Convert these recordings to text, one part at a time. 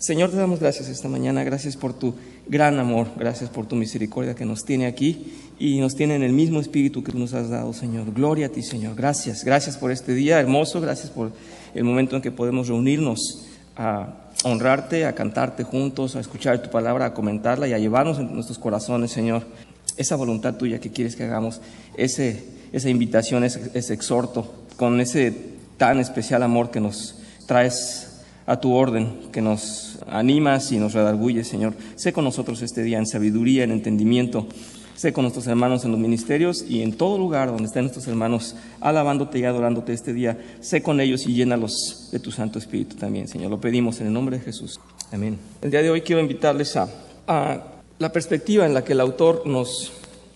Señor, te damos gracias esta mañana, gracias por tu gran amor, gracias por tu misericordia que nos tiene aquí y nos tiene en el mismo espíritu que tú nos has dado, Señor. Gloria a ti, Señor. Gracias por este día hermoso, gracias por el momento en que podemos reunirnos a honrarte, a cantarte juntos, a escuchar tu palabra, a comentarla y a llevarnos en nuestros corazones, Señor, esa voluntad tuya que quieres que hagamos, esa invitación, ese exhorto, con ese tan especial amor que nos traes a tu orden, que nos animas y nos redarguyes, Señor. Sé con nosotros este día en sabiduría, en entendimiento. Sé con nuestros hermanos en los ministerios y en todo lugar donde estén nuestros hermanos alabándote y adorándote este día. Sé con ellos y llénalos de tu Santo Espíritu también, Señor. Lo pedimos en el nombre de Jesús. Amén. El día de hoy quiero invitarles a la perspectiva en la que el autor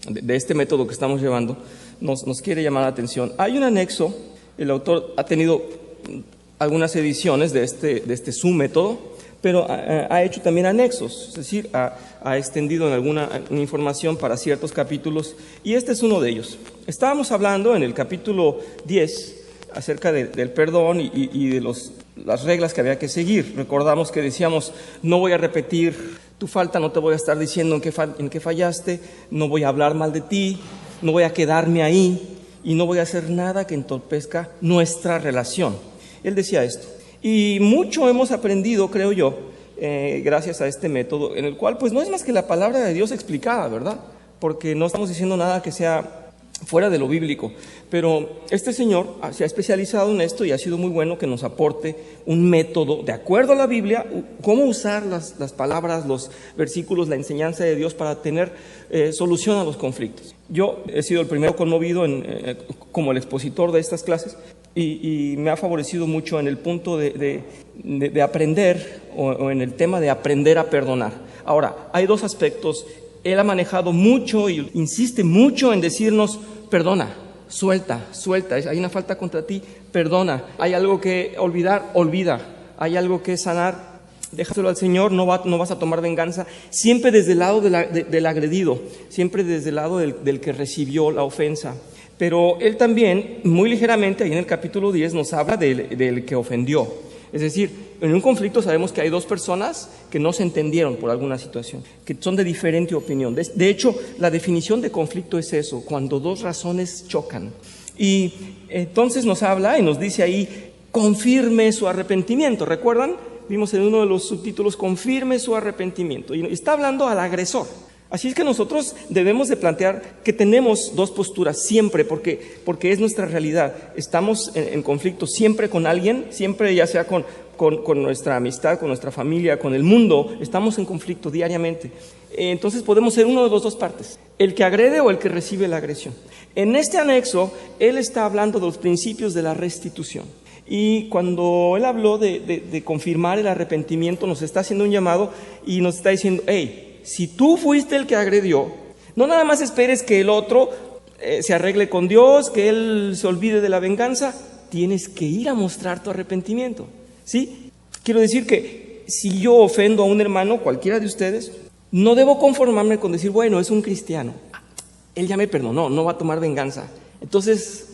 de este método que estamos llevando nos quiere llamar la atención. Hay un anexo. El autor ha tenido algunas ediciones de este su método, pero ha hecho también anexos, es decir, ha extendido en alguna información para ciertos capítulos, y este es uno de ellos. Estábamos hablando en el capítulo 10 acerca del perdón y de las reglas que había que seguir. Recordamos que decíamos, no voy a repetir tu falta, no te voy a estar diciendo en qué fallaste, no voy a hablar mal de ti, no voy a quedarme ahí y no voy a hacer nada que entorpezca nuestra relación. Él decía esto, y mucho hemos aprendido, creo yo, gracias a este método, en el cual pues no es más que la palabra de Dios explicada, ¿verdad? Porque no estamos diciendo nada que sea fuera de lo bíblico, pero este señor se ha especializado en esto y ha sido muy bueno que nos aporte un método de acuerdo a la Biblia, cómo usar las palabras, los versículos, la enseñanza de Dios para tener solución a los conflictos. Yo he sido el primero conmovido como el expositor de estas clases y me ha favorecido mucho en el punto de aprender o en el tema de aprender a perdonar. Ahora, hay dos aspectos. Él ha manejado mucho y insiste mucho en decirnos, perdona, suelta, hay una falta contra ti, perdona, hay algo que olvidar, olvida, hay algo que sanar, déjaselo al Señor, no vas a tomar venganza, siempre desde el lado del agredido, siempre desde el lado del que recibió la ofensa. Pero él también, muy ligeramente, ahí en el capítulo 10, nos habla del que ofendió. Es decir, en un conflicto sabemos que hay dos personas que no se entendieron por alguna situación, que son de diferente opinión. De hecho, la definición de conflicto es eso, cuando dos razones chocan. Y entonces nos habla y nos dice ahí, confirme su arrepentimiento. ¿Recuerdan? Vimos en uno de los subtítulos, confirme su arrepentimiento. Y está hablando al agresor. Así es que nosotros debemos de plantear que tenemos dos posturas siempre, porque es nuestra realidad. Estamos en conflicto siempre con alguien, siempre ya sea con nuestra amistad, con nuestra familia, con el mundo, estamos en conflicto diariamente. Entonces podemos ser uno de las dos partes, el que agrede o el que recibe la agresión. En este anexo, él está hablando de los principios de la restitución. Y cuando él habló de confirmar el arrepentimiento, nos está haciendo un llamado y nos está diciendo, hey, si tú fuiste el que agredió, no nada más esperes que el otro se arregle con Dios, que él se olvide de la venganza, tienes que ir a mostrar tu arrepentimiento, ¿sí? Quiero decir que si yo ofendo a un hermano, cualquiera de ustedes, no debo conformarme con decir, bueno, es un cristiano, él ya me perdonó, no va a tomar venganza, entonces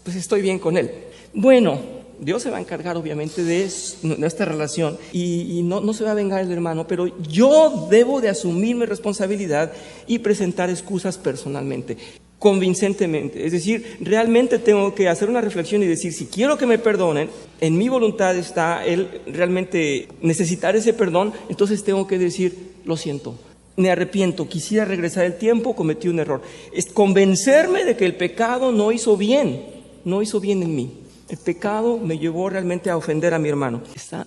pues estoy bien con él. Bueno, Dios se va a encargar obviamente de esta relación y no se va a vengar el hermano, pero yo debo de asumir mi responsabilidad y presentar excusas personalmente, convincentemente. Es decir, realmente tengo que hacer una reflexión y decir, si quiero que me perdonen, en mi voluntad está el realmente necesitar ese perdón, entonces tengo que decir, lo siento, me arrepiento, quisiera regresar el tiempo, cometí un error. Es convencerme de que el pecado no hizo bien en mí. El pecado me llevó realmente a ofender a mi hermano.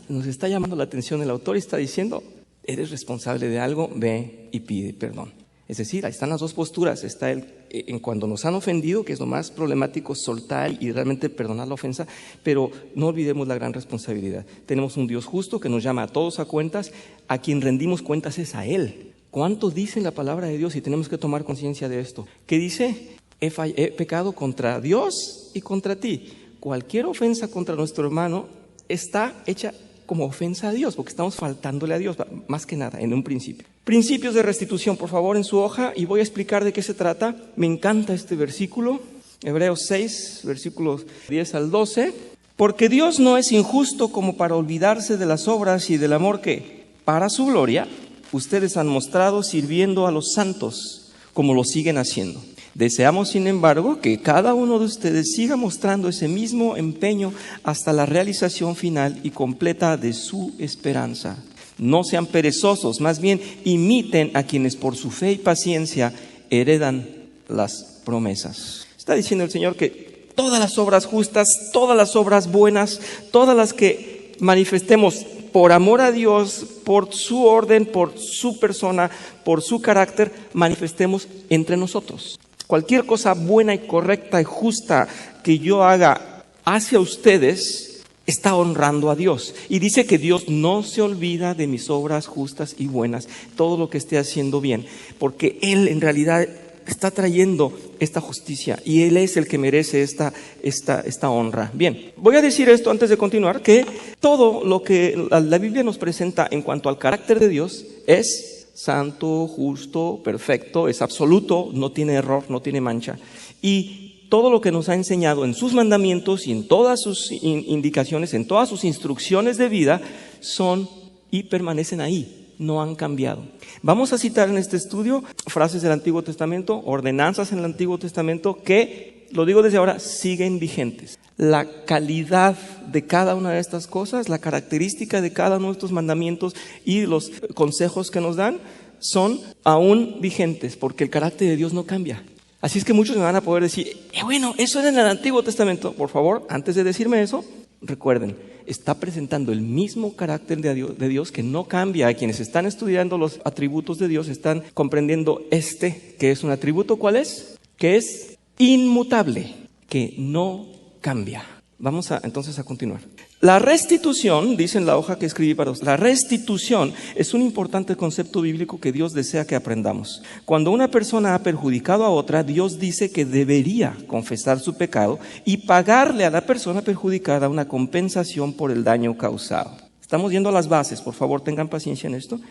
Nos está llamando la atención el autor y está diciendo, eres responsable de algo, ve y pide perdón. Es decir, ahí están las dos posturas. Está en cuando nos han ofendido, que es lo más problemático, soltar y realmente perdonar la ofensa, pero no olvidemos la gran responsabilidad. Tenemos un Dios justo que nos llama a todos a cuentas, a quien rendimos cuentas es a Él. ¿Cuánto dice la palabra de Dios? Y tenemos que tomar conciencia de esto. ¿Qué dice? He pecado contra Dios y contra ti. Cualquier ofensa contra nuestro hermano está hecha como ofensa a Dios, porque estamos faltándole a Dios, más que nada, en un principio. Principios de restitución, por favor, en su hoja, y voy a explicar de qué se trata. Me encanta este versículo, Hebreos 6, versículos 10 al 12. Porque Dios no es injusto como para olvidarse de las obras y del amor que para su gloria, ustedes han mostrado sirviendo a los santos, como lo siguen haciendo. Deseamos, sin embargo, que cada uno de ustedes siga mostrando ese mismo empeño hasta la realización final y completa de su esperanza. No sean perezosos, más bien imiten a quienes por su fe y paciencia heredan las promesas. Está diciendo el Señor que todas las obras justas, todas las obras buenas, todas las que manifestemos por amor a Dios, por su orden, por su persona, por su carácter, manifestemos entre nosotros. Cualquier cosa buena y correcta y justa que yo haga hacia ustedes está honrando a Dios. Y dice que Dios no se olvida de mis obras justas y buenas, todo lo que esté haciendo bien, porque Él en realidad está trayendo esta justicia y Él es el que merece esta honra. Bien, voy a decir esto antes de continuar, que todo lo que la Biblia nos presenta en cuanto al carácter de Dios es santo, justo, perfecto, es absoluto, no tiene error, no tiene mancha. Y todo lo que nos ha enseñado en sus mandamientos y en todas sus indicaciones, en todas sus instrucciones de vida, son y permanecen ahí, no han cambiado. Vamos a citar en este estudio frases del Antiguo Testamento, ordenanzas en el Antiguo Testamento que, lo digo desde ahora, siguen vigentes. La calidad de cada una de estas cosas, la característica de cada uno de estos mandamientos y los consejos que nos dan son aún vigentes, porque el carácter de Dios no cambia. Así es que muchos me van a poder decir, bueno, eso era en el Antiguo Testamento. Por favor, antes de decirme eso, recuerden, está presentando el mismo carácter de Dios que no cambia. A quienes están estudiando los atributos de Dios están comprendiendo que es un atributo, ¿cuál es? Que es inmutable, que no cambia. Vamos entonces a continuar. La restitución, dice en la hoja que escribí para ustedes, la restitución es un importante concepto bíblico que Dios desea que aprendamos. Cuando una persona ha perjudicado a otra, Dios dice que debería confesar su pecado y pagarle a la persona perjudicada una compensación por el daño causado. Estamos viendo las bases, por favor tengan paciencia en esto.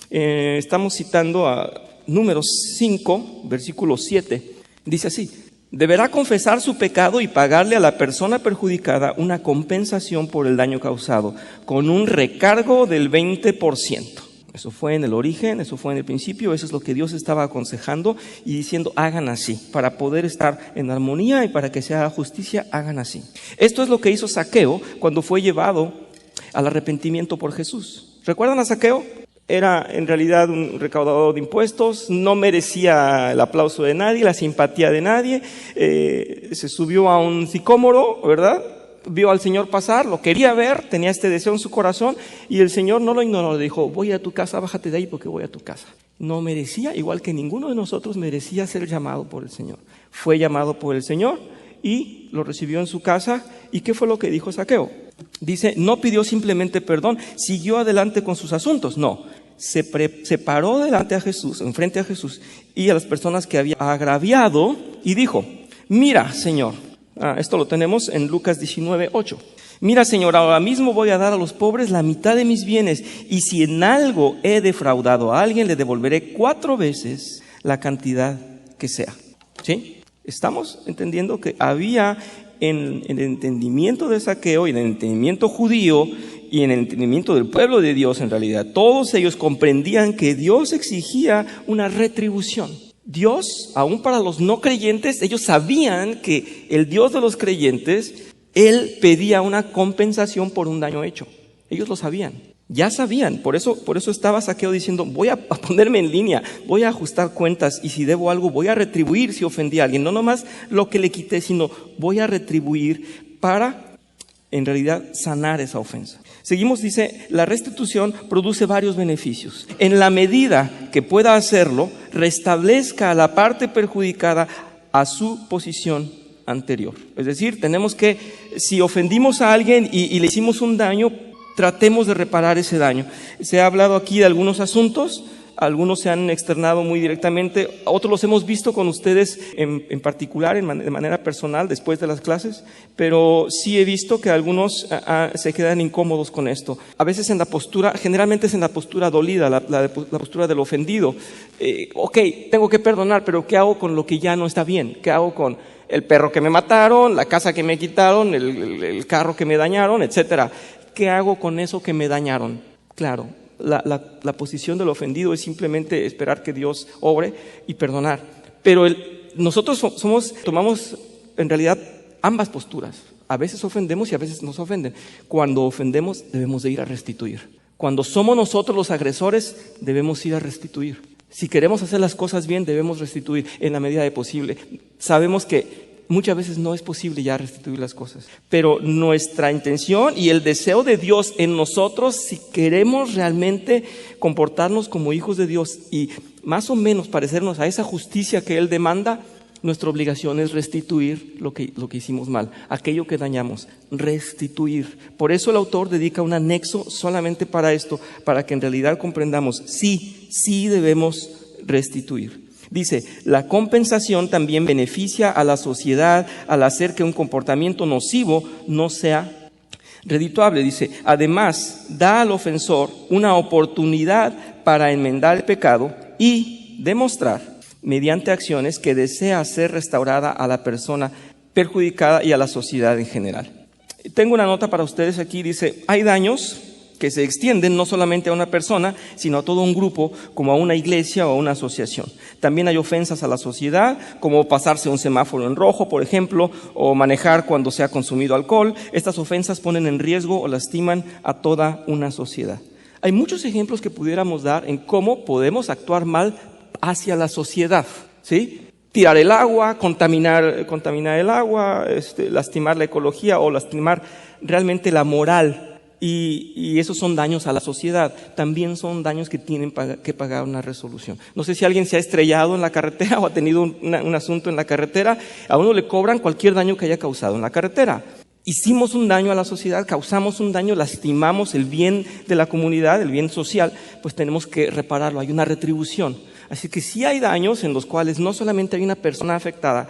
Estamos citando a Números 5, versículo 7. Dice así: deberá confesar su pecado y pagarle a la persona perjudicada una compensación por el daño causado, con un recargo del 20%. Eso fue en el origen, eso fue en el principio, eso es lo que Dios estaba aconsejando y diciendo, hagan así, para poder estar en armonía y para que se haga justicia, hagan así. Esto es lo que hizo Zaqueo cuando fue llevado al arrepentimiento por Jesús. ¿Recuerdan a Zaqueo? Era en realidad un recaudador de impuestos, no merecía el aplauso de nadie, la simpatía de nadie, se subió a un sicómoro, ¿verdad? Vio al Señor pasar, lo quería ver, tenía este deseo en su corazón y el Señor no lo ignoró, le dijo, voy a tu casa, bájate de ahí porque voy a tu casa. No merecía, igual que ninguno de nosotros merecía ser llamado por el Señor. Fue llamado por el Señor y lo recibió en su casa. ¿Y qué fue lo que dijo Zaqueo? Dice, no pidió simplemente perdón, siguió adelante con sus asuntos. No, se paró delante a Jesús, enfrente a Jesús y a las personas que había agraviado y dijo, mira, Señor, esto lo tenemos en Lucas 19:8. Mira, Señor, ahora mismo voy a dar a los pobres la mitad de mis bienes y si en algo he defraudado a alguien, le devolveré 4 veces la cantidad que sea. ¿Sí? Estamos entendiendo que había en el entendimiento de Zaqueo y en el entendimiento judío y en el entendimiento del pueblo de Dios en realidad, todos ellos comprendían que Dios exigía una retribución. Dios, aún para los no creyentes, ellos sabían que el Dios de los creyentes, Él pedía una compensación por un daño hecho. Ellos lo sabían, ya sabían, por eso estaba Zaqueo diciendo, voy a ponerme en línea, voy a ajustar cuentas y si debo algo voy a retribuir si ofendí a alguien, no nomás lo que le quité, sino voy a retribuir para en realidad sanar esa ofensa. Seguimos, dice, la restitución produce varios beneficios. En la medida que pueda hacerlo, restablezca a la parte perjudicada a su posición anterior. Es decir, tenemos que, si ofendimos a alguien y le hicimos un daño, tratemos de reparar ese daño. Se ha hablado aquí de algunos asuntos, algunos se han externado muy directamente, otros los hemos visto con ustedes en particular, de manera personal, después de las clases, pero sí he visto que algunos se quedan incómodos con esto. A veces en la postura, generalmente es en la postura dolida, la postura del ofendido. Ok, tengo que perdonar, pero ¿qué hago con lo que ya no está bien? ¿Qué hago con el perro que me mataron, la casa que me quitaron, el carro que me dañaron, etcétera? ¿Qué hago con eso que me dañaron? Claro, La posición del ofendido es simplemente esperar que Dios obre y perdonar. Pero nosotros tomamos en realidad ambas posturas. A veces ofendemos y a veces nos ofenden. Cuando ofendemos debemos de ir a restituir. Cuando somos nosotros los agresores debemos ir a restituir. Si queremos hacer las cosas bien debemos restituir en la medida de posible. Sabemos que muchas veces no es posible ya restituir las cosas, pero nuestra intención y el deseo de Dios en nosotros, si queremos realmente comportarnos como hijos de Dios y más o menos parecernos a esa justicia que Él demanda, nuestra obligación es restituir lo que hicimos mal, aquello que dañamos, restituir. Por eso el autor dedica un anexo solamente para esto, para que en realidad comprendamos, sí debemos restituir. Dice, la compensación también beneficia a la sociedad al hacer que un comportamiento nocivo no sea redituable. Dice, además, da al ofensor una oportunidad para enmendar el pecado y demostrar, mediante acciones, que desea ser restaurada a la persona perjudicada y a la sociedad en general. Tengo una nota para ustedes aquí, dice, hay daños que se extienden no solamente a una persona, sino a todo un grupo, como a una iglesia o a una asociación. También hay ofensas a la sociedad, como pasarse un semáforo en rojo, por ejemplo, o manejar cuando se ha consumido alcohol. Estas ofensas ponen en riesgo o lastiman a toda una sociedad. Hay muchos ejemplos que pudiéramos dar en cómo podemos actuar mal hacia la sociedad, ¿sí? Tirar el agua, contaminar el agua, lastimar la ecología o lastimar realmente la moral. Y esos son daños a la sociedad, también son daños que tienen que pagar una resolución. No sé si alguien se ha estrellado en la carretera o ha tenido un asunto en la carretera, a uno le cobran cualquier daño que haya causado en la carretera. Hicimos un daño a la sociedad, causamos un daño, lastimamos el bien de la comunidad, el bien social, pues tenemos que repararlo, hay una retribución. Así que sí hay daños en los cuales no solamente hay una persona afectada,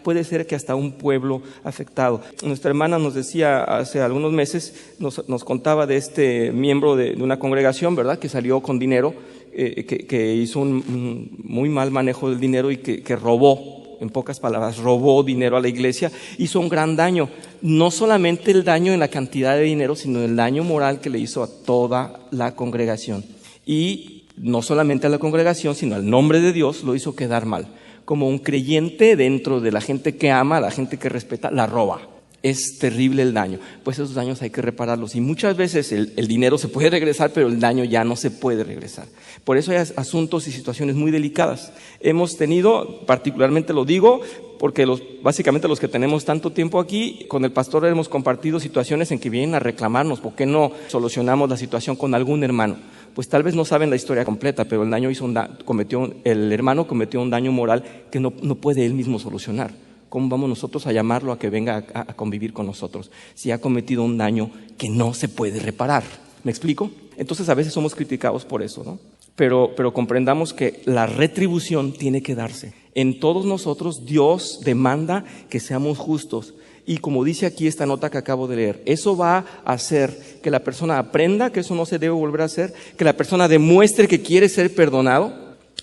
puede ser que hasta un pueblo afectado. Nuestra hermana nos decía hace algunos meses, nos contaba de este miembro de una congregación, ¿verdad?, que salió con dinero, que hizo un muy mal manejo del dinero y que robó, en pocas palabras, robó dinero a la iglesia, hizo un gran daño. No solamente el daño en la cantidad de dinero, sino el daño moral que le hizo a toda la congregación. Y no solamente a la congregación, sino al nombre de Dios lo hizo quedar mal. Como un creyente dentro de la gente que ama, la gente que respeta, la roba. Es terrible el daño. Pues esos daños hay que repararlos. Y muchas veces el dinero se puede regresar, pero el daño ya no se puede regresar. Por eso hay asuntos y situaciones muy delicadas. Hemos tenido, particularmente lo digo, porque básicamente los que tenemos tanto tiempo aquí, con el pastor hemos compartido situaciones en que vienen a reclamarnos, ¿por qué no solucionamos la situación con algún hermano? Pues tal vez no saben la historia completa, pero el hermano cometió un daño moral que no puede él mismo solucionar. ¿Cómo vamos nosotros a llamarlo a que venga a convivir con nosotros si ha cometido un daño que no se puede reparar? ¿Me explico? Entonces a veces somos criticados por eso, ¿no? Pero comprendamos que la retribución tiene que darse. En todos nosotros Dios demanda que seamos justos. Y como dice aquí esta nota que acabo de leer, eso va a hacer que la persona aprenda que eso no se debe volver a hacer, que la persona demuestre que quiere ser perdonado.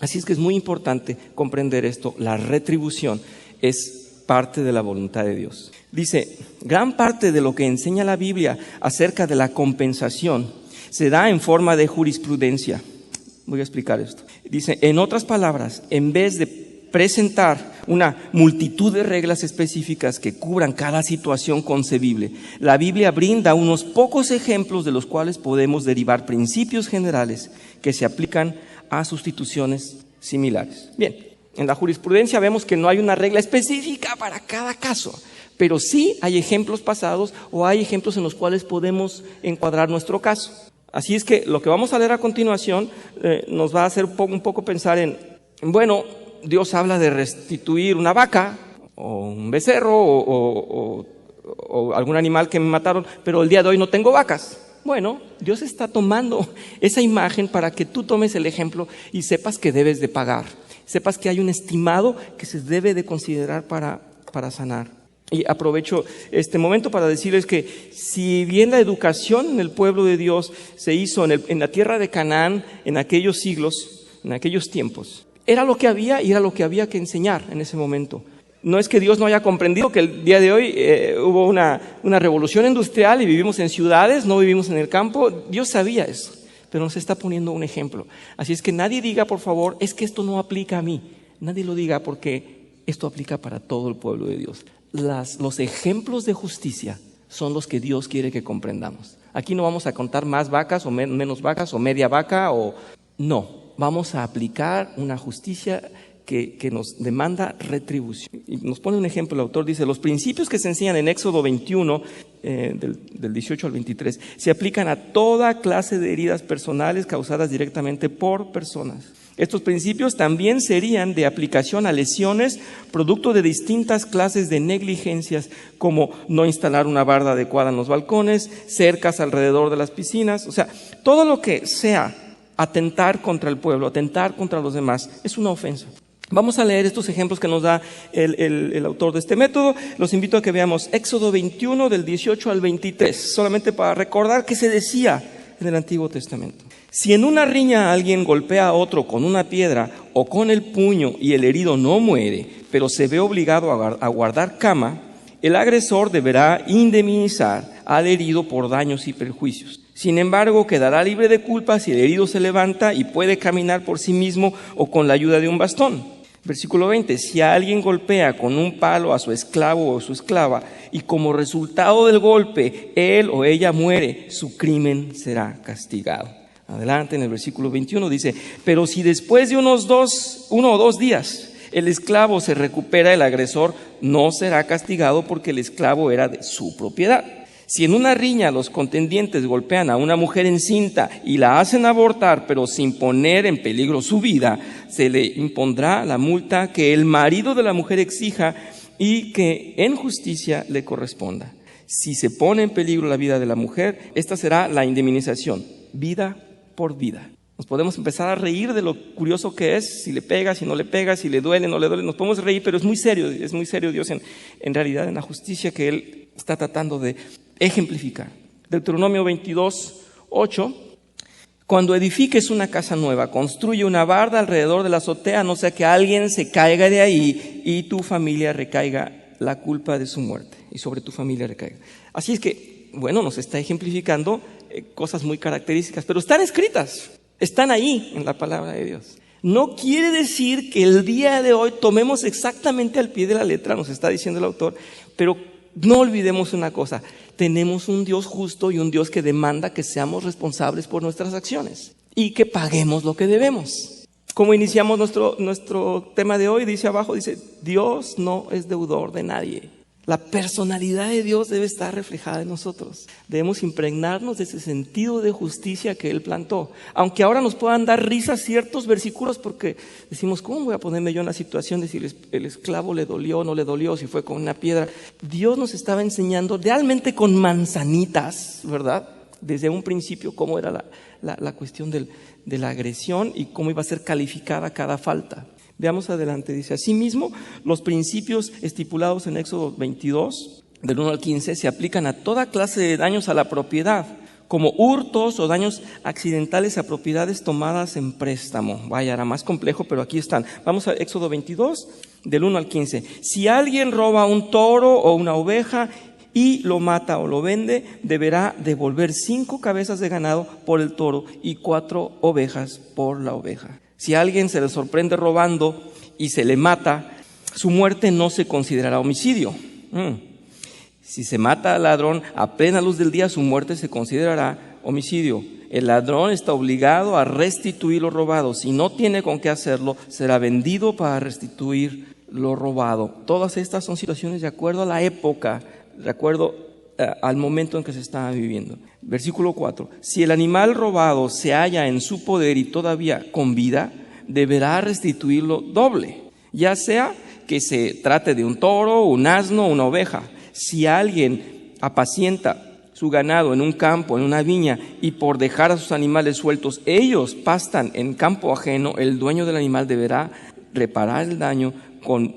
Así es que es muy importante comprender esto. La retribución es parte de la voluntad de Dios. Dice, gran parte de lo que enseña la Biblia acerca de la compensación se da en forma de jurisprudencia. Voy a explicar esto. Dice, en otras palabras, en vez de presentar una multitud de reglas específicas que cubran cada situación concebible, la Biblia brinda unos pocos ejemplos de los cuales podemos derivar principios generales que se aplican a sustituciones similares. Bien, en la jurisprudencia vemos que no hay una regla específica para cada caso, pero sí hay ejemplos pasados o hay ejemplos en los cuales podemos encuadrar nuestro caso. Así es que lo que vamos a leer a continuación nos va a hacer un poco pensar bueno, Dios habla de restituir una vaca o un becerro o algún animal que me mataron, pero el día de hoy no tengo vacas. Bueno, Dios está tomando esa imagen para que tú tomes el ejemplo y sepas que debes de pagar. Sepas que hay un estimado que se debe de considerar para sanar. Y aprovecho este momento para decirles que si bien la educación en el pueblo de Dios se hizo en la tierra de Canaán en aquellos siglos, en aquellos tiempos, era lo que había y era lo que había que enseñar en ese momento. No es que Dios no haya comprendido que el día de hoy hubo una revolución industrial y vivimos en ciudades, no vivimos en el campo. Dios sabía eso. pero nos está poniendo un ejemplo. Así es que nadie diga, por favor, es que esto no aplica a mí. Nadie lo diga, porque esto aplica para todo el pueblo de Dios. Los ejemplos de justicia son los que Dios quiere que comprendamos. Aquí no vamos a contar más vacas o menos vacas o media vaca o... No, vamos a aplicar una justicia que nos demanda retribución. Y nos pone un ejemplo, el autor dice: los principios que se enseñan en Éxodo 21, del 18 al 23, se aplican a toda clase de heridas personales causadas directamente por personas. Estos principios también serían de aplicación a lesiones producto de distintas clases de negligencias, como no instalar una barda adecuada en los balcones, cercas alrededor de las piscinas. O sea, todo lo que sea atentar contra el pueblo, atentar contra los demás, es una ofensa. Vamos a leer estos ejemplos que nos da el autor de este método. Los invito a que veamos Éxodo 21 del 18 al 23, solamente para recordar qué se decía en el Antiguo Testamento. Si en una riña alguien golpea a otro con una piedra o con el puño y el herido no muere, pero se ve obligado a guardar cama, el agresor deberá indemnizar al herido por daños y perjuicios. Sin embargo, quedará libre de culpa si el herido se levanta y puede caminar por sí mismo o con la ayuda de un bastón. Versículo 20, si alguien golpea con un palo a su esclavo o su esclava y como resultado del golpe él o ella muere, su crimen será castigado. Adelante en el versículo 21 dice: pero si después de uno o dos días el esclavo se recupera, el agresor no será castigado porque el esclavo era de su propiedad. Si en una riña los contendientes golpean a una mujer encinta y la hacen abortar, pero sin poner en peligro su vida, se le impondrá la multa que el marido de la mujer exija y que en justicia le corresponda. Si se pone en peligro la vida de la mujer, esta será la indemnización, vida por vida. Nos podemos empezar a reír de lo curioso que es, si le pega, si no le pega, si le duele, no le duele. Nos podemos reír, pero es muy serio Dios en realidad en la justicia que Él está tratando de ejemplificar. Deuteronomio 22, 8. Cuando edifiques una casa nueva, construye una barda alrededor de la azotea, no sea que alguien se caiga de ahí y tu familia recaiga la culpa de su muerte, y sobre tu familia recaiga. Así es que, bueno, nos está ejemplificando cosas muy características, pero están escritas, están ahí en la palabra de Dios. No quiere decir que el día de hoy tomemos exactamente al pie de la letra, nos está diciendo el autor, pero no olvidemos una cosa: tenemos un Dios justo y un Dios que demanda que seamos responsables por nuestras acciones y que paguemos lo que debemos. Como iniciamos nuestro tema de hoy, dice abajo, dice: Dios no es deudor de nadie. La personalidad de Dios debe estar reflejada en nosotros. Debemos impregnarnos de ese sentido de justicia que Él plantó. Aunque ahora nos puedan dar risa ciertos versículos, porque decimos: ¿cómo voy a ponerme yo en la situación de si el esclavo le dolió o no le dolió, si fue con una piedra? Dios nos estaba enseñando realmente con manzanitas, ¿verdad? Desde un principio cómo era la cuestión de la agresión y cómo iba a ser calificada cada falta. Veamos adelante, dice: asimismo, los principios estipulados en Éxodo 22, del 1 al 15, se aplican a toda clase de daños a la propiedad, como hurtos o daños accidentales a propiedades tomadas en préstamo. Vaya, era más complejo, pero aquí están. Vamos a Éxodo 22, del 1 al 15. Si alguien roba un toro o una oveja y lo mata o lo vende, deberá devolver 5 cabezas de ganado por el toro y 4 ovejas por la oveja. Si a alguien se le sorprende robando y se le mata, su muerte no se considerará homicidio. Si se mata al ladrón a plena luz del día, su muerte se considerará homicidio. El ladrón está obligado a restituir lo robado. Si no tiene con qué hacerlo, será vendido para restituir lo robado. Todas estas son situaciones de acuerdo a la época, de acuerdo al momento en que se estaba viviendo. Versículo 4. Si el animal robado se halla en su poder y todavía con vida, deberá restituirlo doble, ya sea que se trate de un toro, un asno o una oveja. Si alguien apacienta su ganado en un campo, en una viña, y por dejar a sus animales sueltos, ellos pastan en campo ajeno, el dueño del animal deberá reparar el daño con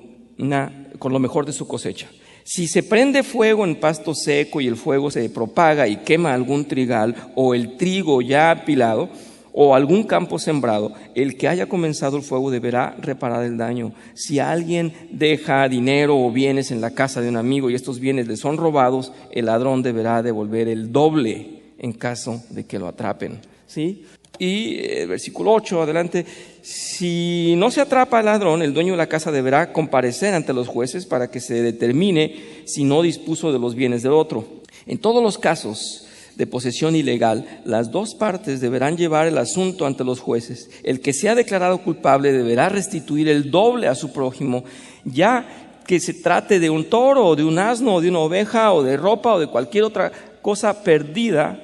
lo mejor de su cosecha. Si se prende fuego en pasto seco y el fuego se propaga y quema algún trigal o el trigo ya apilado o algún campo sembrado, el que haya comenzado el fuego deberá reparar el daño. Si alguien deja dinero o bienes en la casa de un amigo y estos bienes le son robados, el ladrón deberá devolver el doble en caso de que lo atrapen. ¿Sí? Y versículo 8, adelante. Si no se atrapa al ladrón, el dueño de la casa deberá comparecer ante los jueces para que se determine si no dispuso de los bienes del otro. En todos los casos de posesión ilegal, las dos partes deberán llevar el asunto ante los jueces. El que sea declarado culpable deberá restituir el doble a su prójimo, ya que se trate de un toro, o de un asno, o de una oveja, o de ropa, o de cualquier otra cosa perdida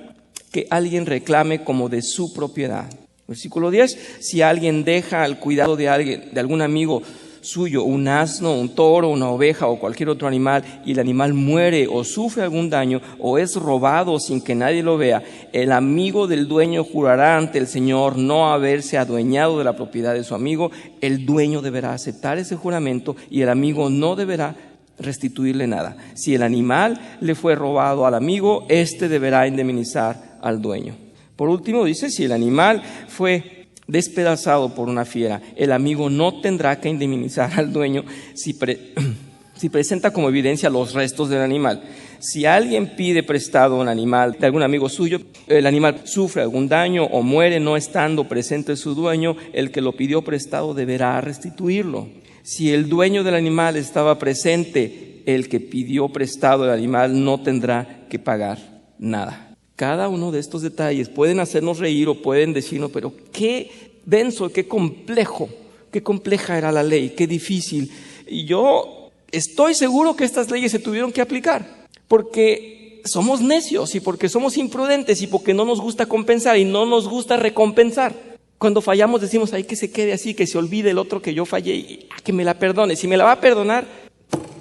que alguien reclame como de su propiedad. Versículo 10, si alguien deja al cuidado de algún amigo suyo, un asno, un toro, una oveja o cualquier otro animal, y el animal muere o sufre algún daño o es robado sin que nadie lo vea, el amigo del dueño jurará ante el Señor no haberse adueñado de la propiedad de su amigo. El dueño deberá aceptar ese juramento y el amigo no deberá restituirle nada. Si el animal le fue robado al amigo, éste deberá indemnizar al dueño. Por último dice, si el animal fue despedazado por una fiera, el amigo no tendrá que indemnizar al dueño si presenta como evidencia los restos del animal. Si alguien pide prestado un animal de algún amigo suyo, el animal sufre algún daño o muere no estando presente su dueño, el que lo pidió prestado deberá restituirlo. Si el dueño del animal estaba presente, el que pidió prestado el animal no tendrá que pagar nada. Cada uno de estos detalles pueden hacernos reír o pueden decirnos, pero qué denso, qué compleja era la ley, qué difícil. Y yo estoy seguro que estas leyes se tuvieron que aplicar, porque somos necios y porque somos imprudentes y porque no nos gusta compensar y no nos gusta recompensar. Cuando fallamos decimos, ay, que se quede así, que se olvide el otro que yo fallé y que me la perdone. Si me la va a perdonar,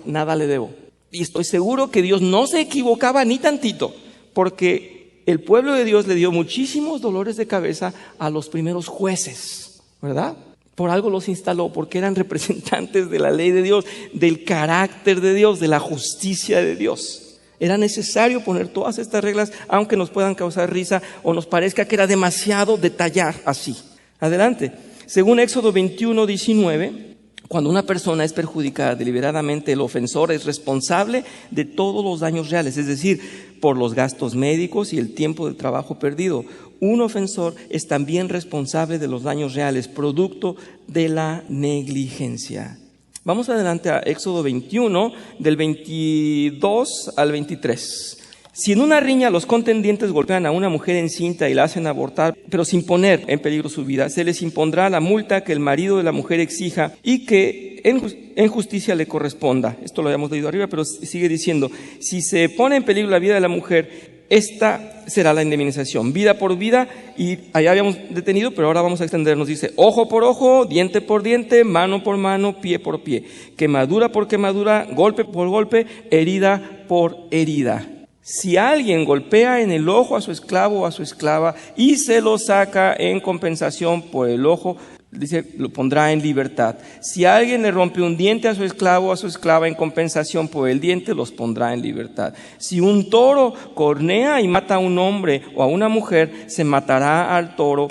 nada le debo. Y estoy seguro que Dios no se equivocaba ni tantito, porque el pueblo de Dios le dio muchísimos dolores de cabeza a los primeros jueces, ¿verdad? Por algo los instaló, porque eran representantes de la ley de Dios, del carácter de Dios, de la justicia de Dios. Era necesario poner todas estas reglas, aunque nos puedan causar risa o nos parezca que era demasiado detallar así. Adelante. Según Éxodo 21:19, cuando una persona es perjudicada deliberadamente, el ofensor es responsable de todos los daños reales, es decir, por los gastos médicos y el tiempo de trabajo perdido. Un ofensor es también responsable de los daños reales, producto de la negligencia. Vamos adelante a Éxodo 21, del 22 al 23. Si en una riña los contendientes golpean a una mujer encinta y la hacen abortar, pero sin poner en peligro su vida, se les impondrá la multa que el marido de la mujer exija y que en justicia le corresponda. Esto lo habíamos leído arriba, pero sigue diciendo, si se pone en peligro la vida de la mujer, esta será la indemnización, vida por vida, y allá habíamos detenido, pero ahora vamos a extendernos. Dice, ojo por ojo, diente por diente, mano por mano, pie por pie, quemadura por quemadura, golpe por golpe, herida por herida. Si alguien golpea en el ojo a su esclavo o a su esclava y se lo saca en compensación por el ojo, dice, lo pondrá en libertad. Si alguien le rompe un diente a su esclavo o a su esclava en compensación por el diente, los pondrá en libertad. Si un toro cornea y mata a un hombre o a una mujer, se matará al toro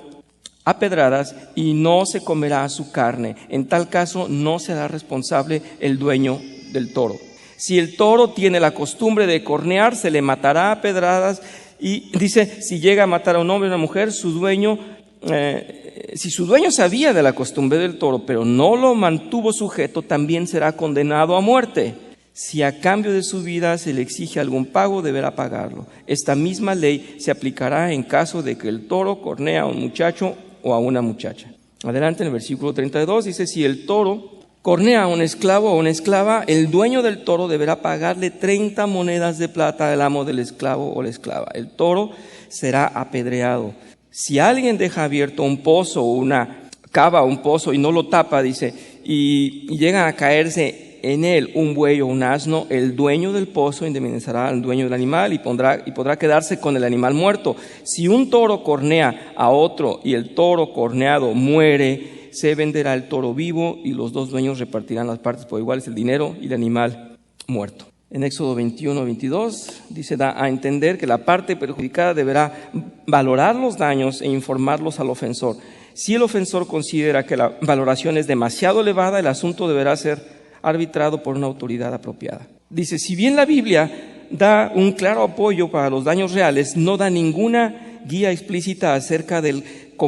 a pedradas y no se comerá su carne. En tal caso, no será responsable el dueño del toro. Si el toro tiene la costumbre de cornear, se le matará a pedradas. Y dice, si llega a matar a un hombre o a una mujer, si su dueño sabía de la costumbre del toro, pero no lo mantuvo sujeto, también será condenado a muerte. Si a cambio de su vida se le exige algún pago, deberá pagarlo. Esta misma ley se aplicará en caso de que el toro cornea a un muchacho o a una muchacha. Adelante en el versículo 32 dice, si el toro cornea a un esclavo o a una esclava, el dueño del toro deberá pagarle 30 monedas de plata al amo del esclavo o la esclava. El toro será apedreado. Si alguien deja abierto un pozo o una cava o un pozo y no lo tapa, dice, y llegan a caerse en él un buey o un asno, el dueño del pozo indemnizará al dueño del animal y podrá quedarse con el animal muerto. Si un toro cornea a otro y el toro corneado muere, se venderá el toro vivo y los dos dueños repartirán las partes por iguales, el dinero y el animal muerto. En Éxodo 21:22 dice, da a entender que la parte perjudicada deberá valorar los daños e informarlos al ofensor. Si el ofensor considera que la valoración es demasiado elevada, el asunto deberá ser arbitrado por una autoridad apropiada. Dice, si bien la Biblia da un claro apoyo para los daños reales, no da ninguna guía explícita acerca del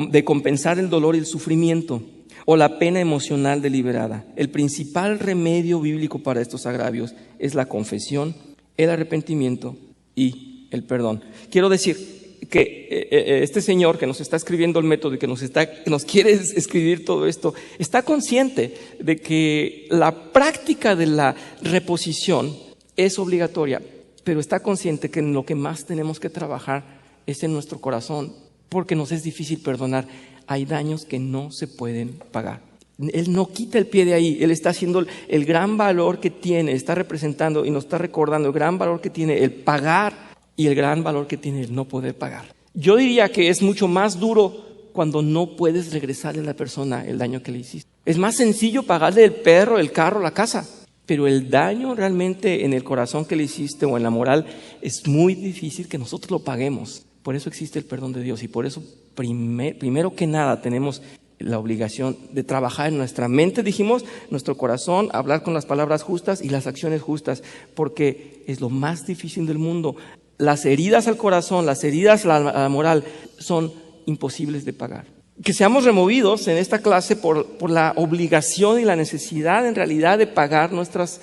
de compensar el dolor y el sufrimiento o la pena emocional deliberada. El principal remedio bíblico para estos agravios es la confesión, el arrepentimiento y el perdón. Quiero decir que este señor que nos está escribiendo el método y que nos quiere escribir todo esto, está consciente de que la práctica de la reposición es obligatoria, pero está consciente que en lo que más tenemos que trabajar es en nuestro corazón, porque nos es difícil perdonar. Hay daños que no se pueden pagar. Él no quita el pie de ahí. Él está haciendo el gran valor que tiene, está representando y nos está recordando el gran valor que tiene el pagar y el gran valor que tiene el no poder pagar. Yo diría que es mucho más duro cuando no puedes regresarle a la persona el daño que le hiciste. Es más sencillo pagarle el perro, el carro, la casa, pero el daño realmente en el corazón que le hiciste o en la moral es muy difícil que nosotros lo paguemos. Por eso existe el perdón de Dios y por eso primero que nada tenemos la obligación de trabajar en nuestra mente, dijimos, nuestro corazón, hablar con las palabras justas y las acciones justas, porque es lo más difícil del mundo. Las heridas al corazón, las heridas a la moral son imposibles de pagar. Que seamos removidos en esta clase por la obligación y la necesidad en realidad de pagar nuestras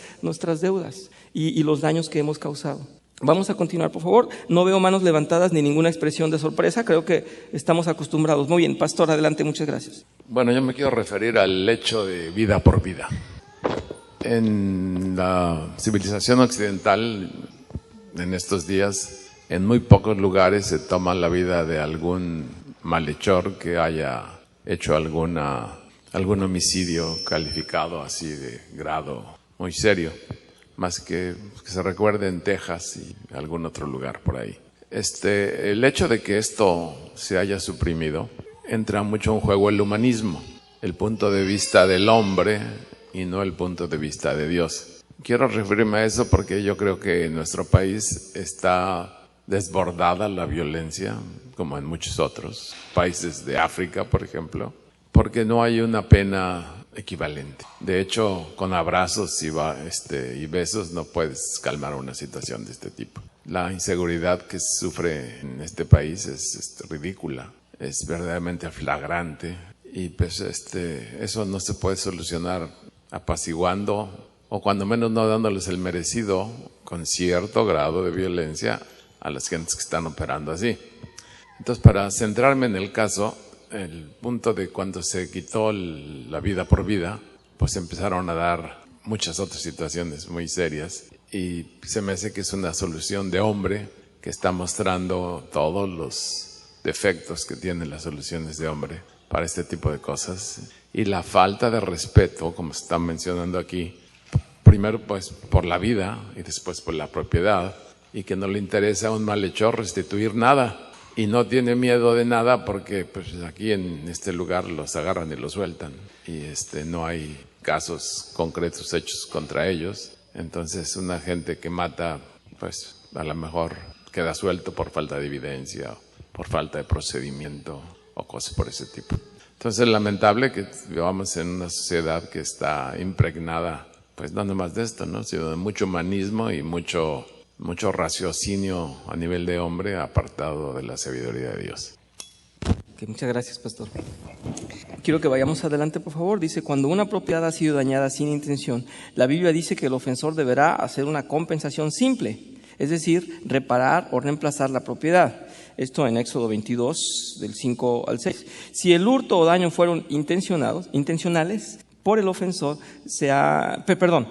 deudas y los daños que hemos causado. Vamos a continuar, por favor. No veo manos levantadas ni ninguna expresión de sorpresa. Creo que estamos acostumbrados. Muy bien, pastor, adelante, muchas gracias. Bueno, yo me quiero referir al hecho de vida por vida. En la civilización occidental, en estos días, en muy pocos lugares se toma la vida de algún malhechor que haya hecho algún homicidio calificado así de grado muy serio. Más que se recuerde en Texas y algún otro lugar por ahí. El hecho de que esto se haya suprimido, entra mucho en juego el humanismo, el punto de vista del hombre y no el punto de vista de Dios. Quiero referirme a eso porque yo creo que en nuestro país está desbordada la violencia, como en muchos otros países de África, por ejemplo, porque no hay una pena equivalente. De hecho, con abrazos y besos no puedes calmar una situación de este tipo. La inseguridad que se sufre en este país es ridícula, es verdaderamente flagrante y pues eso no se puede solucionar apaciguando o cuando menos no dándoles el merecido con cierto grado de violencia a las gentes que están operando así. Entonces, para centrarme en el caso, el punto de cuando se quitó la vida por vida, pues empezaron a dar muchas otras situaciones muy serias y se me hace que es una solución de hombre que está mostrando todos los defectos que tienen las soluciones de hombre para este tipo de cosas y la falta de respeto, como se está mencionando aquí, primero pues por la vida y después por la propiedad y que no le interesa a un malhechor restituir nada. Y no tiene miedo de nada porque pues aquí en este lugar los agarran y los sueltan. Y no hay casos concretos hechos contra ellos. Entonces una gente que mata, pues a lo mejor queda suelto por falta de evidencia, por falta de procedimiento o cosas por ese tipo. Entonces es lamentable que vivamos en una sociedad que está impregnada, pues no nomás de esto, ¿no? Sino de mucho humanismo y mucho raciocinio a nivel de hombre apartado de la sabiduría de Dios. Okay, muchas gracias, pastor. Quiero que vayamos adelante, por favor. Dice, cuando una propiedad ha sido dañada sin intención, la Biblia dice que el ofensor deberá hacer una compensación simple, es decir, reparar o reemplazar la propiedad. Esto en Éxodo 22, del 5 al 6. Si el hurto o daño fueron intencionales, por el ofensor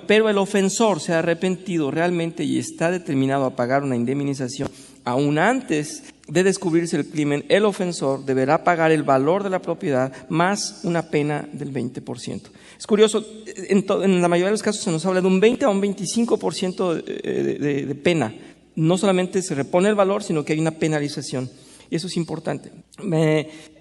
pero el ofensor se ha arrepentido realmente y está determinado a pagar una indemnización. Aún antes de descubrirse el crimen, el ofensor deberá pagar el valor de la propiedad más una pena del 20%. Es curioso, en la mayoría de los casos se nos habla de un 20 a un 25% de pena. No solamente se repone el valor, sino que hay una penalización. Y eso es importante.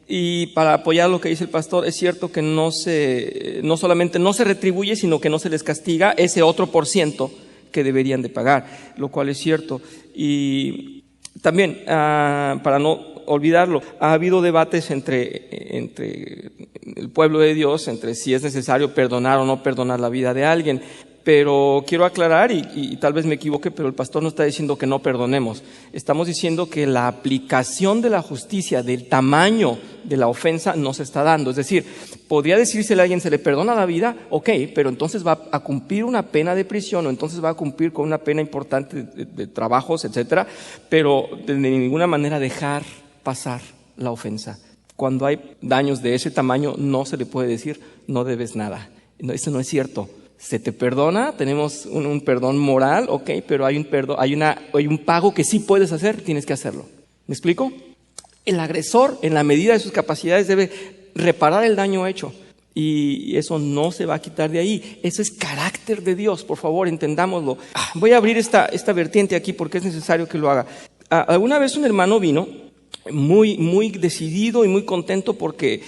Y para apoyar lo que dice el pastor, es cierto que no solamente no se retribuye, sino que no se les castiga ese otro % que deberían de pagar, lo cual es cierto. Y también, para no olvidarlo, ha habido debates entre el pueblo de Dios, entre si es necesario perdonar o no perdonar la vida de alguien. Pero quiero aclarar, y tal vez me equivoque, pero el pastor no está diciendo que no perdonemos. Estamos diciendo que la aplicación de la justicia, del tamaño de la ofensa, no se está dando. Es decir, podría decírsele a alguien, se le perdona la vida, ok, pero entonces va a cumplir una pena de prisión, o entonces va a cumplir con una pena importante de trabajos, etcétera, pero de ninguna manera dejar pasar la ofensa. Cuando hay daños de ese tamaño, no se le puede decir, no debes nada. No, eso no es cierto. Se te perdona, tenemos un perdón moral, ok, pero hay un pago que sí puedes hacer, tienes que hacerlo. ¿Me explico? El agresor, en la medida de sus capacidades, debe reparar el daño hecho. Y eso no se va a quitar de ahí. Eso es carácter de Dios, por favor, entendámoslo. Voy a abrir esta vertiente aquí porque es necesario que lo haga. Alguna vez un hermano vino muy decidido y muy contento porque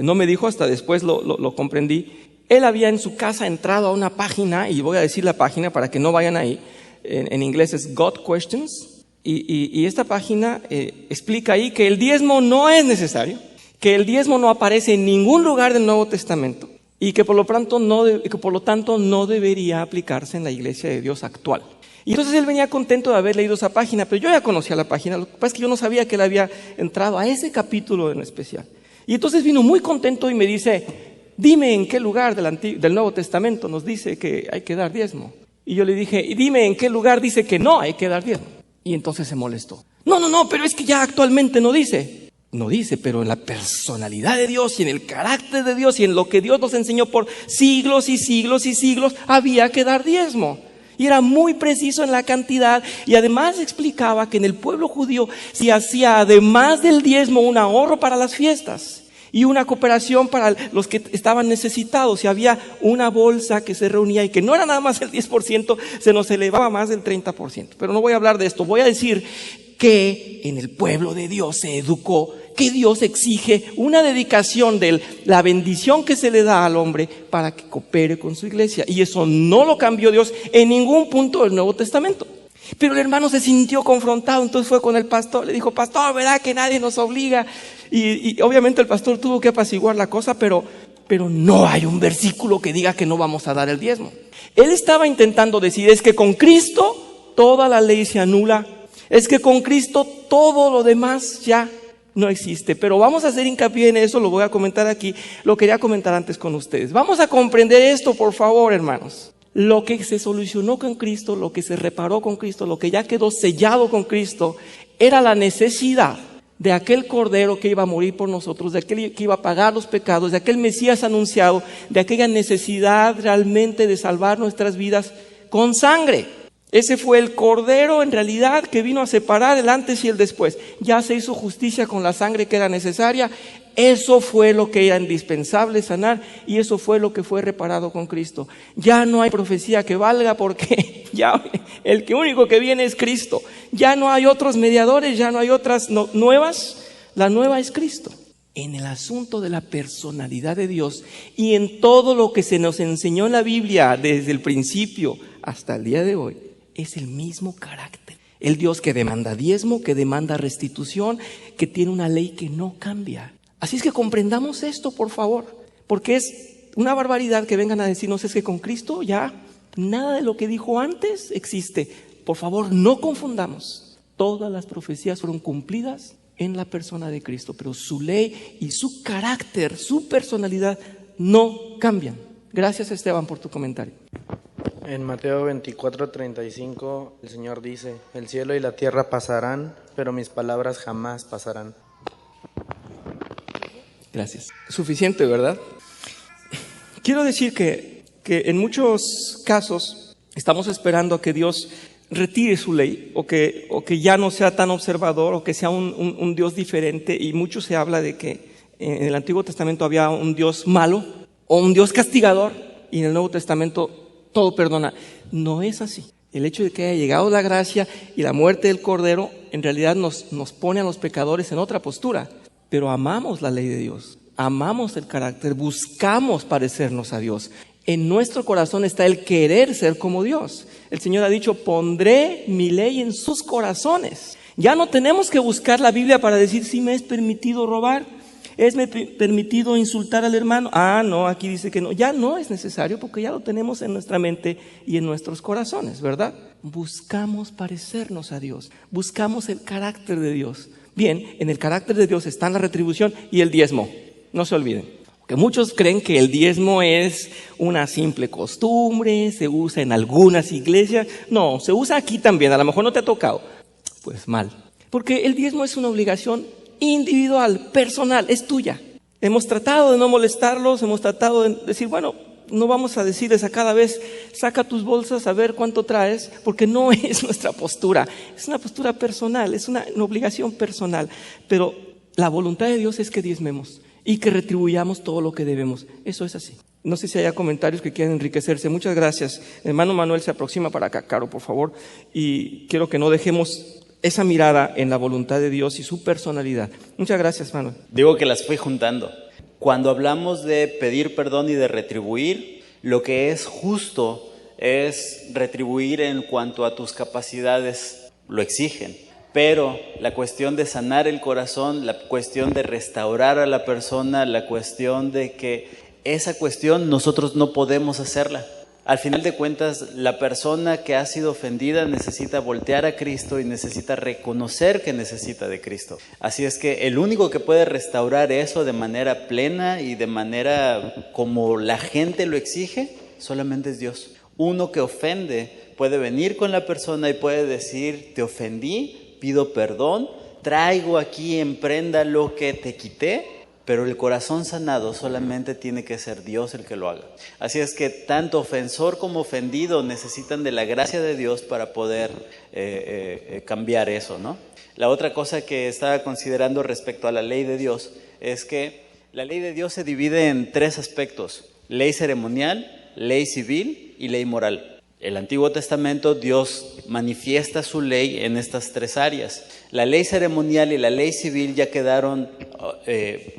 no me dijo, hasta después lo comprendí. Él había en su casa entrado a una página, y voy a decir la página para que no vayan ahí, en inglés es God Questions, y esta página explica ahí que el diezmo no es necesario, que el diezmo no aparece en ningún lugar del Nuevo Testamento, y que por lo tanto no debería aplicarse en la iglesia de Dios actual. Y entonces él venía contento de haber leído esa página, pero yo ya conocía la página, lo que pasa es que yo no sabía que él había entrado a ese capítulo en especial. Y entonces vino muy contento y me dice, dime en qué lugar del Nuevo Testamento nos dice que hay que dar diezmo. Y yo le dije, dime en qué lugar dice que no hay que dar diezmo. Y entonces se molestó. No, pero es que ya actualmente no dice. No dice, pero en la personalidad de Dios y en el carácter de Dios y en lo que Dios nos enseñó por siglos y siglos y siglos, había que dar diezmo. Y era muy preciso en la cantidad, y además explicaba que en el pueblo judío se hacía además del diezmo un ahorro para las fiestas y una cooperación para los que estaban necesitados, y había una bolsa que se reunía y que no era nada más el 10%, se nos elevaba más del 30%. Pero no voy a hablar de esto, voy a decir que en el pueblo de Dios se educó que Dios exige una dedicación de la bendición que se le da al hombre para que coopere con su iglesia, y eso no lo cambió Dios en ningún punto del Nuevo Testamento. Pero el hermano se sintió confrontado, entonces fue con el pastor, le dijo, pastor, ¿verdad que nadie nos obliga? Y obviamente el pastor tuvo que apaciguar la cosa, pero no hay un versículo que diga que no vamos a dar el diezmo. Él estaba intentando decir, es que con Cristo toda la ley se anula, es que con Cristo todo lo demás ya no existe. Pero vamos a hacer hincapié en eso, lo voy a comentar aquí, lo quería comentar antes con ustedes. Vamos a comprender esto, por favor, hermanos. Lo que se solucionó con Cristo, lo que se reparó con Cristo, lo que ya quedó sellado con Cristo, era la necesidad de aquel Cordero que iba a morir por nosotros, de aquel que iba a pagar los pecados, de aquel Mesías anunciado, de aquella necesidad realmente de salvar nuestras vidas con sangre. Ese fue el Cordero en realidad que vino a separar el antes y el después. Ya se hizo justicia con la sangre que era necesaria. Eso fue lo que era indispensable sanar, y eso fue lo que fue reparado con Cristo. Ya no hay profecía que valga, porque ya el único que viene es Cristo. Ya no hay otros mediadores, ya no hay otras nuevas. La nueva es Cristo. En el asunto de la personalidad de Dios y en todo lo que se nos enseñó en la Biblia desde el principio hasta el día de hoy, es el mismo carácter. El Dios que demanda diezmo, que demanda restitución, que tiene una ley que no cambia. Así es que comprendamos esto, por favor, porque es una barbaridad que vengan a decirnos, es que con Cristo ya nada de lo que dijo antes existe. Por favor, no confundamos. Todas las profecías fueron cumplidas en la persona de Cristo, pero su ley y su carácter, su personalidad no cambian. Gracias, Esteban, por tu comentario. En Mateo 24:35 el Señor dice, el cielo y la tierra pasarán, pero mis palabras jamás pasarán. Gracias. Suficiente, ¿verdad? Quiero decir que en muchos casos estamos esperando a que Dios retire su ley, o que ya no sea tan observador, o que sea un Dios diferente, y mucho se habla de que en el Antiguo Testamento había un Dios malo o un Dios castigador, y en el Nuevo Testamento todo perdona. No es así. El hecho de que haya llegado la gracia y la muerte del Cordero en realidad nos pone a los pecadores en otra postura. Pero amamos la ley de Dios, amamos el carácter, buscamos parecernos a Dios. En nuestro corazón está el querer ser como Dios. El Señor ha dicho, pondré mi ley en sus corazones. Ya no tenemos que buscar la Biblia para decir si me es permitido robar. ¿Es permitido insultar al hermano? Ah, no, aquí dice que no. Ya no es necesario porque ya lo tenemos en nuestra mente y en nuestros corazones, ¿verdad? Buscamos parecernos a Dios, buscamos el carácter de Dios. Bien, en el carácter de Dios está la retribución y el diezmo, no se olviden. Que muchos creen que el diezmo es una simple costumbre, se usa en algunas iglesias. No, se usa aquí también, a lo mejor no te ha tocado. Pues mal, porque el diezmo es una obligación individual, personal, es tuya. Hemos tratado de no molestarlos, hemos tratado de decir, bueno, no vamos a decirles a cada vez, saca tus bolsas a ver cuánto traes, porque no es nuestra postura, es una postura personal, es una obligación personal. Pero la voluntad de Dios es que diezmemos y que retribuyamos todo lo que debemos. Eso es así. No sé si haya comentarios que quieran enriquecerse. Muchas gracias. Hermano Manuel se aproxima para acá, Caro, por favor. Y quiero que no dejemos esa mirada en la voluntad de Dios y su personalidad. Muchas gracias, Manuel. Digo que las fui juntando. Cuando hablamos de pedir perdón y de retribuir, lo que es justo es retribuir en cuanto a tus capacidades lo exigen. Pero la cuestión de sanar el corazón, la cuestión de restaurar a la persona, la cuestión de que esa cuestión nosotros no podemos hacerla. Al final de cuentas, la persona que ha sido ofendida necesita voltear a Cristo y necesita reconocer que necesita de Cristo. Así es que el único que puede restaurar eso de manera plena y de manera como la gente lo exige, solamente es Dios. Uno que ofende puede venir con la persona y puede decir, te ofendí, pido perdón, traigo aquí en prenda lo que te quité, pero el corazón sanado solamente tiene que ser Dios el que lo haga. Así es que tanto ofensor como ofendido necesitan de la gracia de Dios para poder cambiar eso, ¿no? La otra cosa que estaba considerando respecto a la ley de Dios es que la ley de Dios se divide en 3 aspectos: ley ceremonial, ley civil y ley moral. El Antiguo Testamento, Dios manifiesta su ley en estas 3 áreas. La ley ceremonial y la ley civil ya quedaron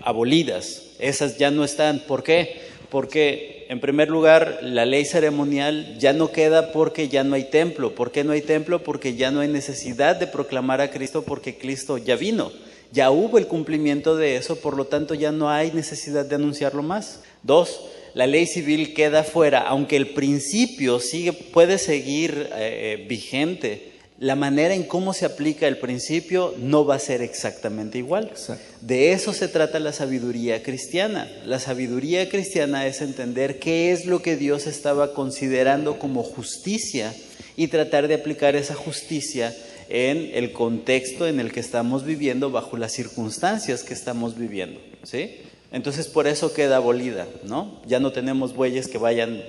abolidas. Esas ya no están. ¿Por qué? Porque, en primer lugar, la ley ceremonial ya no queda porque ya no hay templo. ¿Por qué no hay templo? Porque ya no hay necesidad de proclamar a Cristo, porque Cristo ya vino. Ya hubo el cumplimiento de eso, por lo tanto ya no hay necesidad de anunciarlo más. 2, la ley civil queda fuera, aunque el principio puede seguir vigente. La manera en cómo se aplica el principio no va a ser exactamente igual. Exacto. De eso se trata la sabiduría cristiana. La sabiduría cristiana es entender qué es lo que Dios estaba considerando como justicia y tratar de aplicar esa justicia en el contexto en el que estamos viviendo, bajo las circunstancias que estamos viviendo, ¿sí? Entonces por eso queda abolida, ¿no? Ya no tenemos bueyes que vayan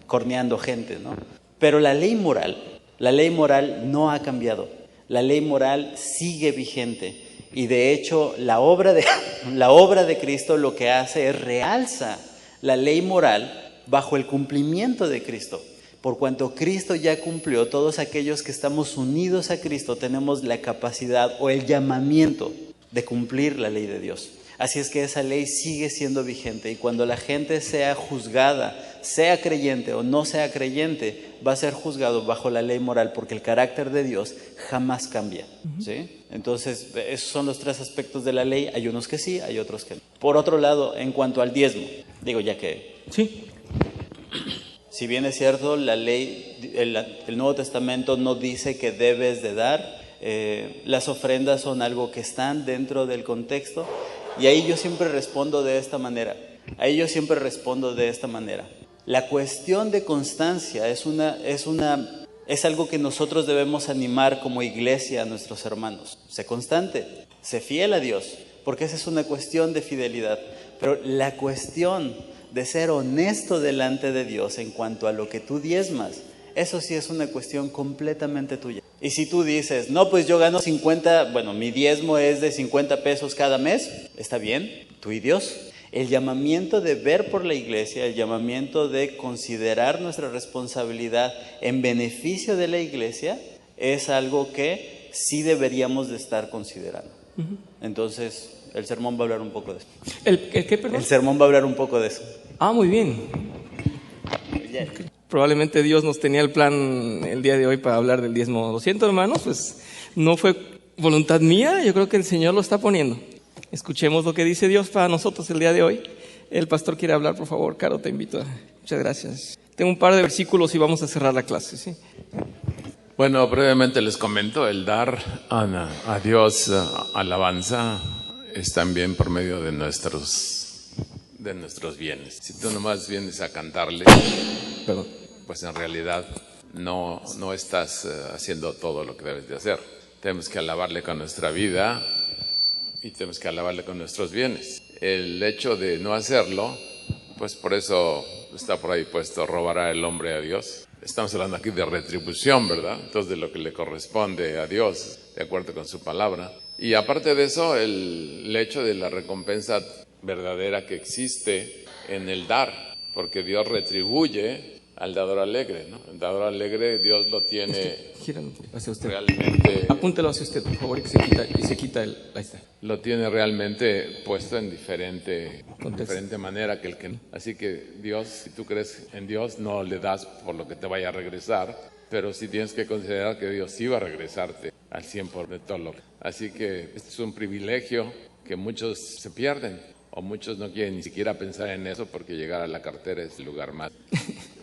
corneando gente, ¿no? Pero la ley moral no ha cambiado. La ley moral sigue vigente. Y de hecho la obra de Cristo lo que hace es realza la ley moral bajo el cumplimiento de Cristo. Por cuanto Cristo ya cumplió, todos aquellos que estamos unidos a Cristo tenemos la capacidad o el llamamiento de cumplir la ley de Dios. Así es que esa ley sigue siendo vigente, y cuando la gente sea juzgada, sea creyente o no sea creyente, va a ser juzgado bajo la ley moral, porque el carácter de Dios jamás cambia, ¿sí? Entonces, esos son los 3 aspectos de la ley. Hay unos que sí, hay otros que no. Por otro lado, en cuanto al diezmo, digo ya que... Sí. Si bien es cierto, la ley, el Nuevo Testamento no dice que debes de dar, las ofrendas son algo que están dentro del contexto. Y ahí yo siempre respondo de esta manera. La cuestión de constancia es algo que nosotros debemos animar como iglesia a nuestros hermanos. Sé constante, sé fiel a Dios, porque esa es una cuestión de fidelidad. Pero la cuestión de ser honesto delante de Dios en cuanto a lo que tú diezmas, eso sí es una cuestión completamente tuya. Y si tú dices, no, pues yo gano 50, mi diezmo es de 50 pesos cada mes, está bien, tú y Dios. El llamamiento de ver por la iglesia, el llamamiento de considerar nuestra responsabilidad en beneficio de la iglesia, es algo que sí deberíamos de estar considerando. Entonces, el sermón va a hablar un poco de eso. ¿El qué, perdón? El sermón va a hablar un poco de eso. Ah, muy bien. Probablemente Dios nos tenía el plan el día de hoy para hablar del diezmo. Lo siento, hermanos, pues no fue voluntad mía, yo creo que el Señor lo está poniendo. escuchemos lo que dice Dios para nosotros el día de hoy. El pastor quiere hablar, por favor. Caro, te invito. Muchas gracias. Tengo un par de versículos y vamos a cerrar la clase, ¿sí? Bueno, brevemente les comento, el dar a Dios alabanza es también por medio de nuestros bienes. Si tú nomás vienes a cantarle, pues en realidad no estás haciendo todo lo que debes de hacer. Tenemos que alabarle con nuestra vida y tenemos que alabarle con nuestros bienes. El hecho de no hacerlo, pues por eso está por ahí puesto, robará el hombre a Dios. Estamos hablando aquí de retribución, ¿verdad? Entonces, de lo que le corresponde a Dios, de acuerdo con su palabra. Y aparte de eso, el hecho de la recompensa verdadera que existe en el dar, porque Dios retribuye al dador alegre, ¿no? El dador alegre, Dios lo tiene Gíralo hacia usted. realmente... Apúntelo hacia usted, por favor, que se quita el... Ahí está. Lo tiene realmente puesto en diferente manera que el que no. Así que Dios, si tú crees en Dios, no le das por lo que te vaya a regresar, pero sí tienes que considerar que Dios sí va a regresarte al 100% de todo lo que... Así que este es un privilegio que muchos se pierden, o muchos no quieren ni siquiera pensar en eso porque llegar a la cartera es el lugar más...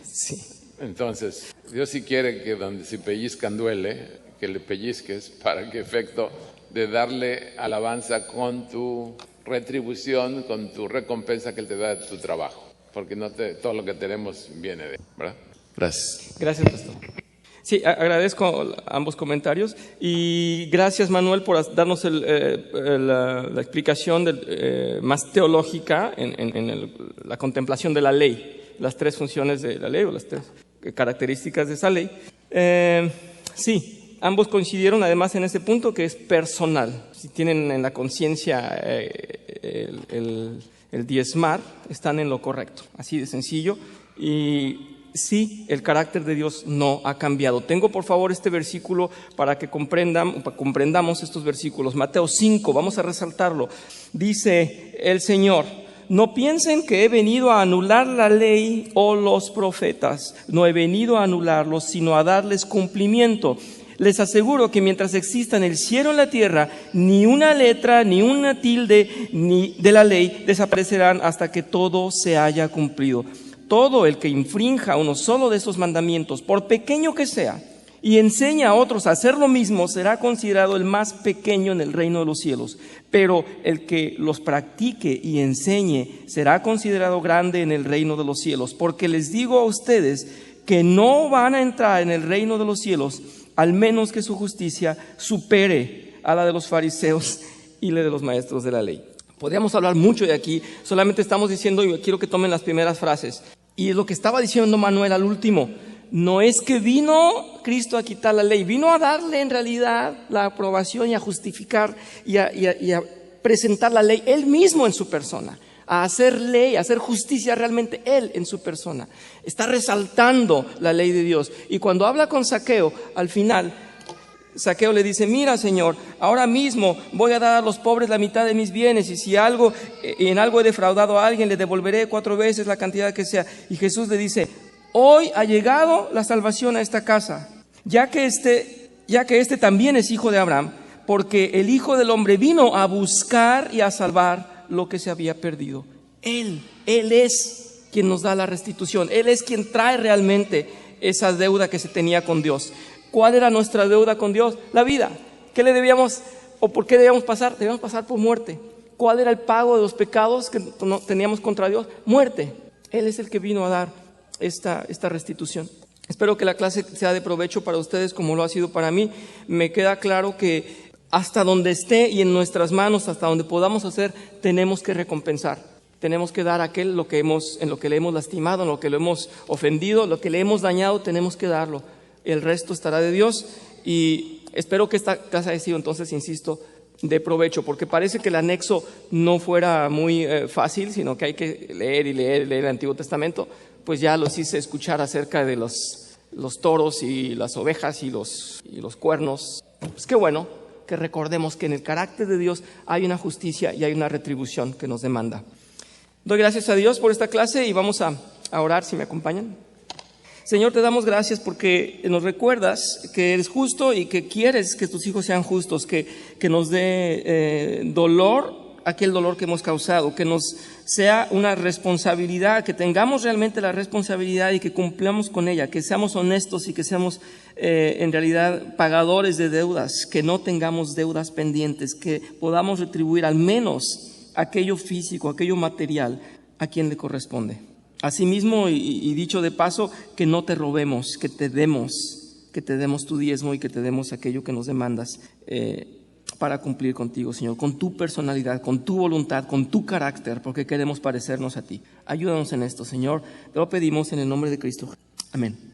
Sí. Entonces, Dios sí quiere que donde se pellizcan duele, que le pellizques para que efecto de darle alabanza con tu retribución, con tu recompensa que Él te da de tu trabajo. Porque todo lo que tenemos viene de Él, ¿verdad? Gracias. Gracias, pastor. Sí, agradezco ambos comentarios y gracias, Manuel, por darnos la explicación más teológica en la contemplación de la ley, las tres funciones de la ley o las tres características de esa ley. Sí, ambos coincidieron además en ese punto que es personal. Si tienen en la conciencia el diezmar, están en lo correcto, así de sencillo. Y sí, el carácter de Dios no ha cambiado. Tengo, por favor, este versículo para que comprendamos estos versículos. Mateo 5, vamos a resaltarlo. Dice el Señor: no piensen que he venido a anular la ley o los profetas. No he venido a anularlos, sino a darles cumplimiento. Les aseguro que mientras existan el cielo y la tierra, ni una letra, ni una tilde ni de la ley desaparecerán hasta que todo se haya cumplido. Todo el que infrinja uno solo de esos mandamientos, por pequeño que sea, y enseña a otros a hacer lo mismo, será considerado el más pequeño en el reino de los cielos. Pero el que los practique y enseñe será considerado grande en el reino de los cielos. Porque les digo a ustedes que no van a entrar en el reino de los cielos, al menos que su justicia supere a la de los fariseos y la de los maestros de la ley. Podríamos hablar mucho de aquí, solamente estamos diciendo, y quiero que tomen las primeras frases. Y es lo que estaba diciendo Manuel al último. No es que vino Cristo a quitar la ley, vino a darle en realidad la aprobación y a justificar y a presentar la ley Él mismo en su persona, a hacer ley, a hacer justicia realmente Él en su persona. Está resaltando la ley de Dios. Y cuando habla con Zaqueo, al final, Zaqueo le dice: mira, Señor, ahora mismo voy a dar a los pobres la mitad de mis bienes, y si en algo he defraudado a alguien, le devolveré 4 veces la cantidad que sea. Y Jesús le dice: hoy ha llegado la salvación a esta casa, ya que este también es hijo de Abraham, porque el Hijo del Hombre vino a buscar y a salvar lo que se había perdido. Él es quien nos da la restitución, Él es quien trae realmente esa deuda que se tenía con Dios. ¿Cuál era nuestra deuda con Dios? La vida. ¿Qué le debíamos o por qué debíamos pasar? Debíamos pasar por muerte. ¿Cuál era el pago de los pecados que teníamos contra Dios? Muerte. Él es el que vino a dar esta restitución. Espero que la clase sea de provecho para ustedes como lo ha sido para mí. Me queda claro que hasta donde esté y en nuestras manos, hasta donde podamos hacer, tenemos que recompensar. Tenemos que dar a aquel en lo que le hemos lastimado, en lo que lo hemos ofendido, lo que le hemos dañado, tenemos que darlo. El resto estará de Dios, y espero que esta clase haya sido entonces, insisto, de provecho, porque parece que el anexo no fuera muy fácil, sino que hay que leer el Antiguo Testamento. Pues ya los hice escuchar acerca de los toros y las ovejas y los cuernos. Pues qué bueno que recordemos que en el carácter de Dios hay una justicia y hay una retribución que nos demanda. Doy gracias a Dios por esta clase y vamos a orar, si me acompañan. Señor, te damos gracias porque nos recuerdas que eres justo y que quieres que tus hijos sean justos, que nos dé dolor aquel dolor que hemos causado, que nos sea una responsabilidad, que tengamos realmente la responsabilidad y que cumplamos con ella, que seamos honestos y que seamos en realidad pagadores de deudas, que no tengamos deudas pendientes, que podamos retribuir al menos aquello físico, aquello material a quien le corresponde. Asimismo, y dicho de paso, que no te robemos, que te demos tu diezmo y que te demos aquello que nos demandas para cumplir contigo, Señor, con tu personalidad, con tu voluntad, con tu carácter, porque queremos parecernos a ti. Ayúdanos en esto, Señor. Te lo pedimos en el nombre de Cristo. Amén.